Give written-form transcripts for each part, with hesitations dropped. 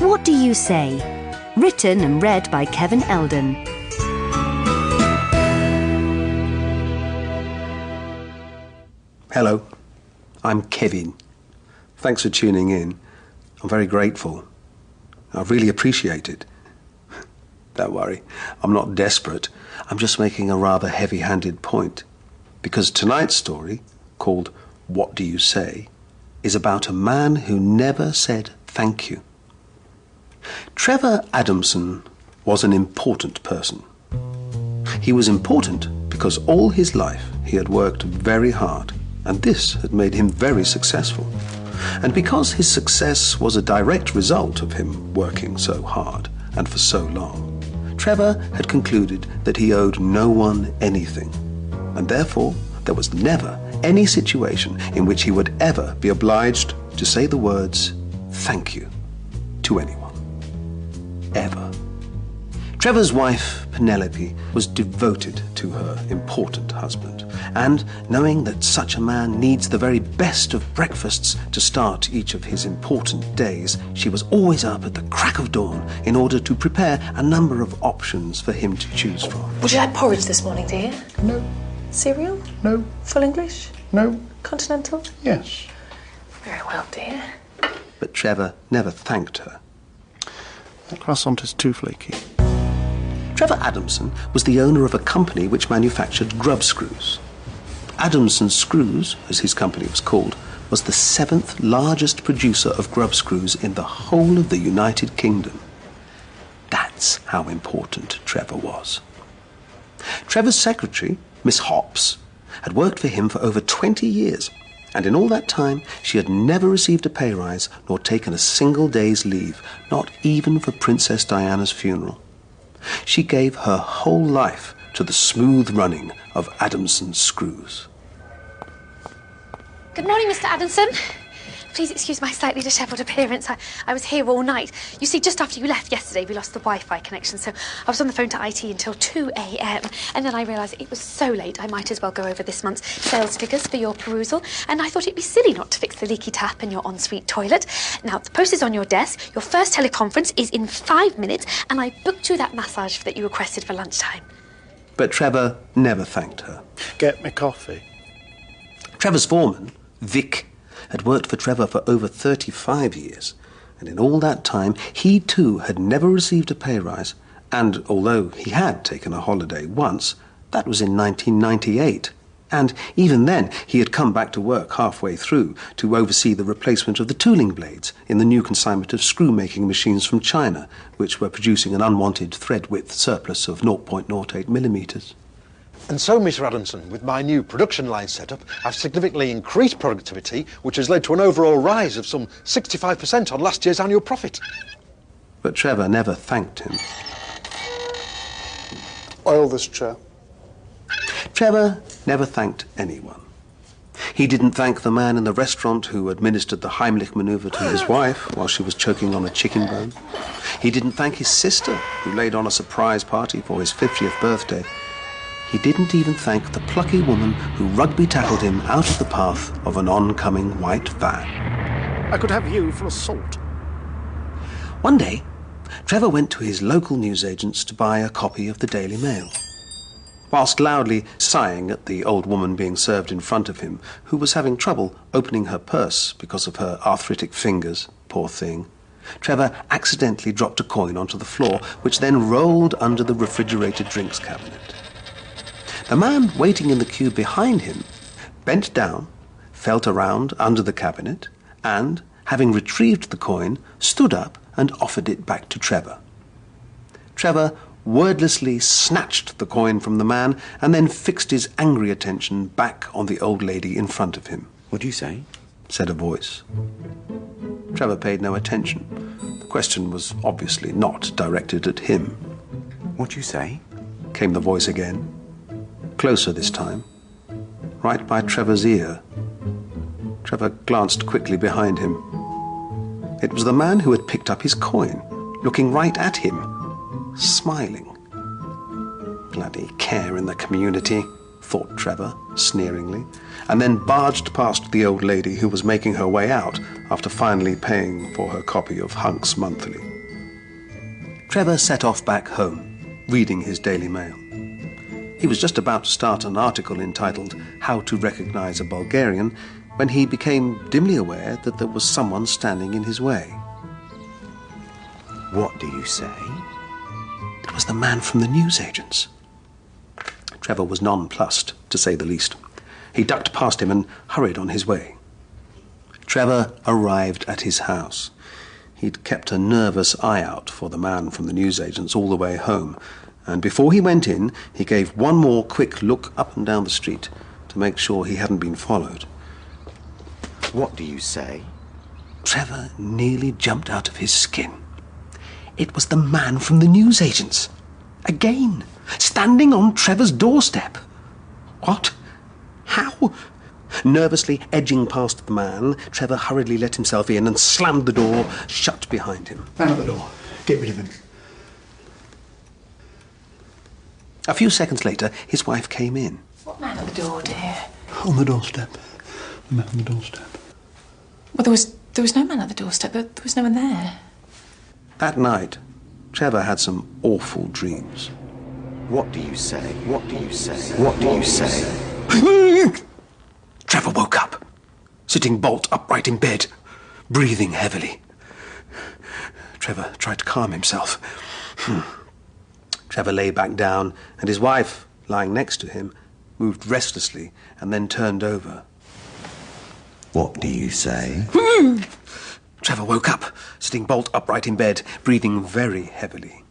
What Do You Say? Written and read by Kevin Eldon. Hello, I'm Kevin. Thanks for tuning in. I'm very grateful. I really appreciate it. Don't worry, I'm not desperate. I'm just making a rather heavy-handed point. Because tonight's story, called What Do You Say, is about a man who never said thank you. Trevor Adamson was an important person. He was important because all his life he had worked very hard, and this had made him very successful. And because his success was a direct result of him working so hard and for so long, Trevor had concluded that he owed no one anything, and therefore there was never any situation in which he would ever be obliged to say the words thank you to anyone. Ever. Trevor's wife, Penelope, was devoted to her important husband, and knowing that such a man needs the very best of breakfasts to start each of his important days, she was always up at the crack of dawn in order to prepare a number of options for him to choose from. Would you like porridge this morning, dear? No. Cereal? No. Full English? No. Continental? Yes. Very well, dear. But Trevor never thanked her. The croissant is too flaky. Trevor Adamson was the owner of a company which manufactured grub screws. Adamson Screws, as his company was called, was the 7th largest producer of grub screws in the whole of the United Kingdom. That's how important Trevor was. Trevor's secretary, Miss Hops, had worked for him for over 20 years, and in all that time she had never received a pay rise nor taken a single day's leave, not even for Princess Diana's funeral. She gave her whole life to the smooth running of Adamson Screws. Good morning, Mr. Adamson. Please excuse my slightly dishevelled appearance. I was here all night. You see, just after you left yesterday, we lost the Wi-Fi connection, so I was on the phone to IT until 2 a.m. And then I realised it was so late, I might as well go over this month's sales figures for your perusal. And I thought it'd be silly not to fix the leaky tap in your ensuite toilet. Now, the post is on your desk. Your first teleconference is in 5 minutes, and I booked you that massage that you requested for lunchtime. But Trevor never thanked her. Get me coffee. Trevor's foreman, Vic, had worked for Trevor for over 35 years, and in all that time he too had never received a pay rise, and although he had taken a holiday once, that was in 1998, and even then he had come back to work halfway through to oversee the replacement of the tooling blades in the new consignment of screw-making machines from China, which were producing an unwanted thread width surplus of 0.08 millimetres. And so, Mr. Adamson, with my new production line set up, I've significantly increased productivity, which has led to an overall rise of some 65% on last year's annual profit. But Trevor never thanked him. Oil this chair. Trevor never thanked anyone. He didn't thank the man in the restaurant who administered the Heimlich manoeuvre to his wife while she was choking on a chicken bone. He didn't thank his sister, who laid on a surprise party for his 50th birthday. He didn't even thank the plucky woman who rugby-tackled him out of the path of an oncoming white van. I could have you for assault. One day, Trevor went to his local newsagent's to buy a copy of the Daily Mail, whilst loudly sighing at the old woman being served in front of him, who was having trouble opening her purse because of her arthritic fingers, poor thing. Trevor accidentally dropped a coin onto the floor, which then rolled under the refrigerated drinks cabinet. The man waiting in the queue behind him bent down, felt around under the cabinet, and, having retrieved the coin, stood up and offered it back to Trevor. Trevor wordlessly snatched the coin from the man and then fixed his angry attention back on the old lady in front of him. What do you say? Said a voice. Trevor paid no attention. The question was obviously not directed at him. What do you say? Came the voice again. Closer this time, right by Trevor's ear. Trevor glanced quickly behind him. It was the man who had picked up his coin, looking right at him, smiling. Bloody care in the community, thought Trevor, sneeringly, and then barged past the old lady who was making her way out after finally paying for her copy of Hunk's Monthly. Trevor set off back home, reading his Daily Mail. He was just about to start an article entitled How to Recognise a Bulgarian when he became dimly aware that there was someone standing in his way. What do you say? It was the man from the newsagents. Trevor was nonplussed, to say the least. He ducked past him and hurried on his way. Trevor arrived at his house. He'd kept a nervous eye out for the man from the newsagents all the way home, and before he went in, he gave one more quick look up and down the street to make sure he hadn't been followed. What do you say? Trevor nearly jumped out of his skin. It was the man from the newsagents. Again, standing on Trevor's doorstep. What? How? Nervously edging past the man, Trevor hurriedly let himself in and slammed the door shut behind him. Man at the door. Get rid of him. A few seconds later, his wife came in. What man at the door, dear? On the doorstep. The man on the doorstep. Well, there was no man at the doorstep. There was no one there. That night, Trevor had some awful dreams. What do you say? What do you say? What do you say? Trevor woke up, sitting bolt upright in bed, breathing heavily. Trevor tried to calm himself. Trevor lay back down, and his wife, lying next to him, moved restlessly and then turned over. What do you say? Trevor woke up, sitting bolt upright in bed, breathing very heavily.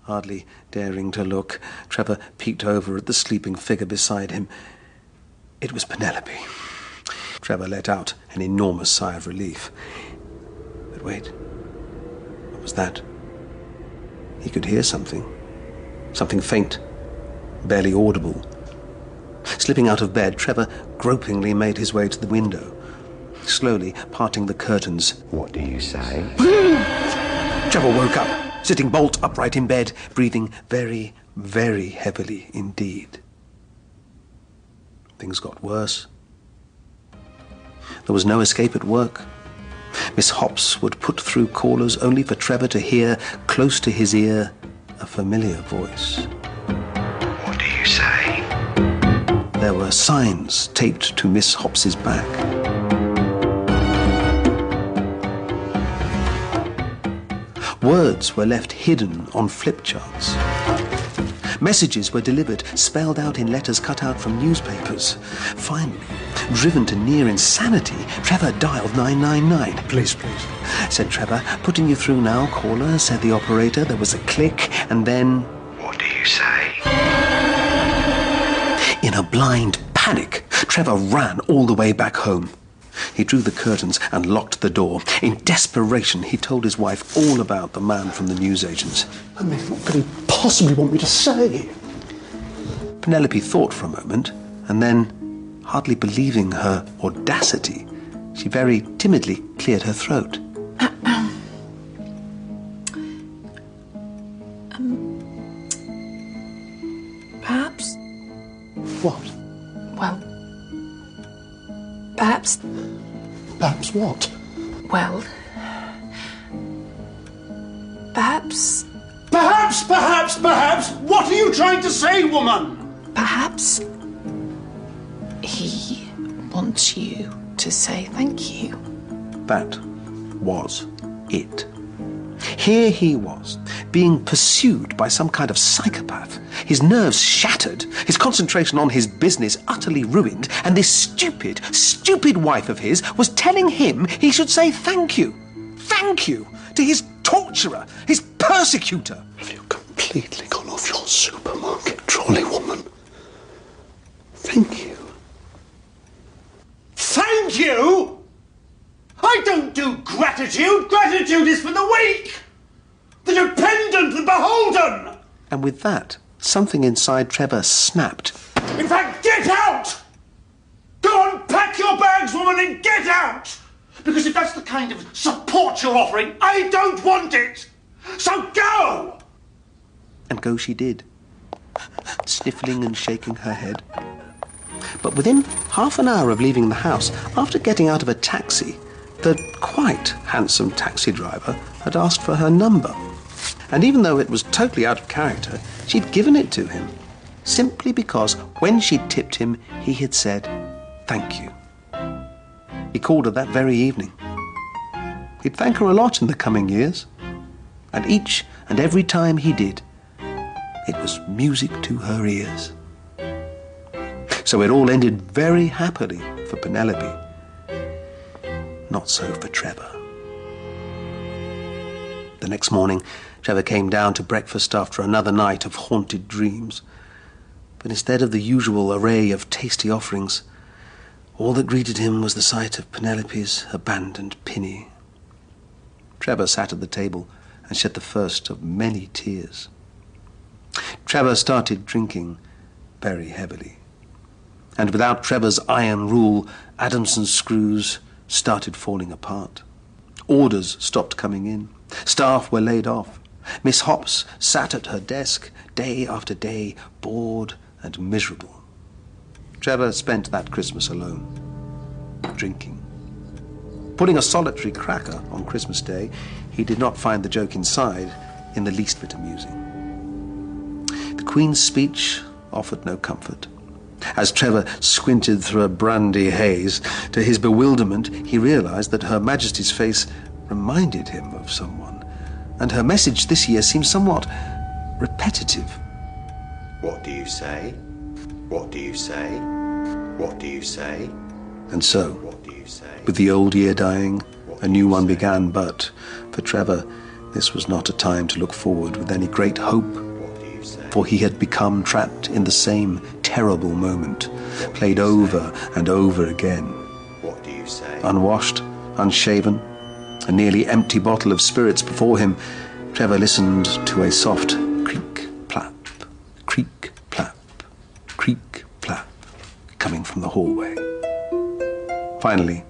Hardly daring to look, Trevor peeked over at the sleeping figure beside him. It was Penelope. Trevor let out an enormous sigh of relief. But wait, what was that? He could hear something. Something faint, barely audible. Slipping out of bed, Trevor gropingly made his way to the window, slowly parting the curtains. What do you say? Trevor woke up, sitting bolt upright in bed, breathing very, very heavily indeed. Things got worse. There was no escape at work. Miss Hops would put through callers only for Trevor to hear, close to his ear, a familiar voice. What do you say? There were signs taped to Miss Hops's back. Words were left hidden on flip charts. Messages were delivered, spelled out in letters cut out from newspapers. Finally, driven to near insanity, Trevor dialed 999. Please, please. Said Trevor. Putting you through now, caller, said the operator. There was a click, and then... What do you say? In a blind panic, Trevor ran all the way back home. He drew the curtains and locked the door. In desperation, he told his wife all about the man from the newsagents. I mean, what could he possibly want me to say? Penelope thought for a moment, and then, hardly believing her audacity, she very timidly cleared her throat. Perhaps? What? Well, perhaps. Perhaps what? Well, perhaps. Perhaps! What are you trying to say, woman? Perhaps he wants you to say thank you. That was it. Here he was, being pursued by some kind of psychopath, his nerves shattered, his concentration on his business utterly ruined, and this stupid wife of his was telling him he should say thank you to his torturer, his persecutor. Have you completely gone off your supermarket trolley, woman? Thank you. Thank you? I don't do gratitude. Gratitude is for the weak, the dependent, the beholden. And with that, something inside Trevor snapped. In fact, get out! Go and pack your bags, woman, and get out! Because if that's the kind of support you're offering, I don't want it! So go! And go she did, sniffling and shaking her head. But within half an hour of leaving the house, after getting out of a taxi, the quite handsome taxi driver had asked for her number. And even though it was totally out of character, she'd given it to him, simply because when she'd tipped him, he had said, "Thank you." He called her that very evening. He'd thank her a lot in the coming years, and each and every time he did, it was music to her ears. So it all ended very happily for Penelope. Not so for Trevor. The next morning, Trevor came down to breakfast after another night of haunted dreams. But instead of the usual array of tasty offerings, all that greeted him was the sight of Penelope's abandoned pinny. Trevor sat at the table and shed the first of many tears. Trevor started drinking very heavily. And without Trevor's iron rule, Adamson's screws started falling apart. Orders stopped coming in. Staff were laid off. Miss Hops sat at her desk day after day, bored and miserable. Trevor spent that Christmas alone, drinking. Pulling a solitary cracker on Christmas Day, he did not find the joke inside in the least bit amusing. The Queen's speech offered no comfort. As Trevor squinted through a brandy haze, to his bewilderment, he realized that Her Majesty's face reminded him of someone, and her message this year seemed somewhat repetitive. What do you say? What do you say? What do you say? And so, What do you say? with the old year dying, a new one began, but for Trevor, this was not a time to look forward with any great hope, What do you say? for he had become trapped in the same terrible moment, played over and over again. What do you say? Unwashed, unshaven, a nearly empty bottle of spirits before him, Trevor listened to a soft creak-plap, creak-plap, creak-plap, coming from the hallway. Finally,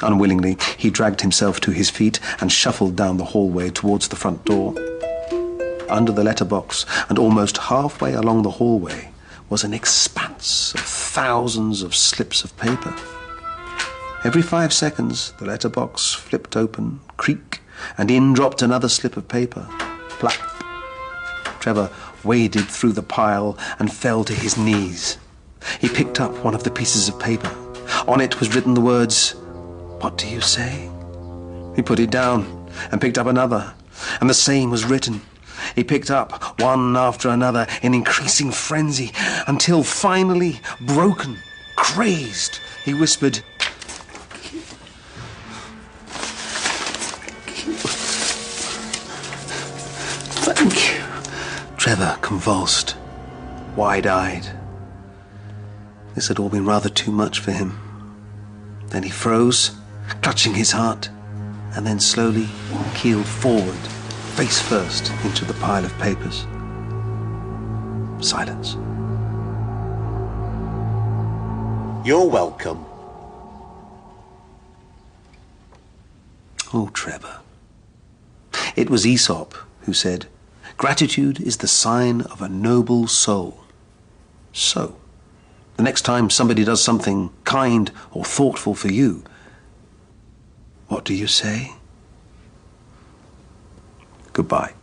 unwillingly, he dragged himself to his feet and shuffled down the hallway towards the front door. Under the letterbox, and almost halfway along the hallway, was an expanse of thousands of slips of paper. Every 5 seconds, the letterbox flipped open, creak, and in dropped another slip of paper. Plap. Trevor waded through the pile and fell to his knees. He picked up one of the pieces of paper. On it was written the words, "What do you say?" He put it down and picked up another, and the same was written. He picked up one after another in increasing frenzy, until finally, broken, crazed, he whispered, "Thank you." Trevor convulsed, wide-eyed. This had all been rather too much for him. Then he froze, clutching his heart, and then slowly keeled forward, face first, into the pile of papers. Silence. You're welcome. Oh, Trevor. It was Aesop who said, "Gratitude is the sign of a noble soul." So, the next time somebody does something kind or thoughtful for you, what do you say? Goodbye.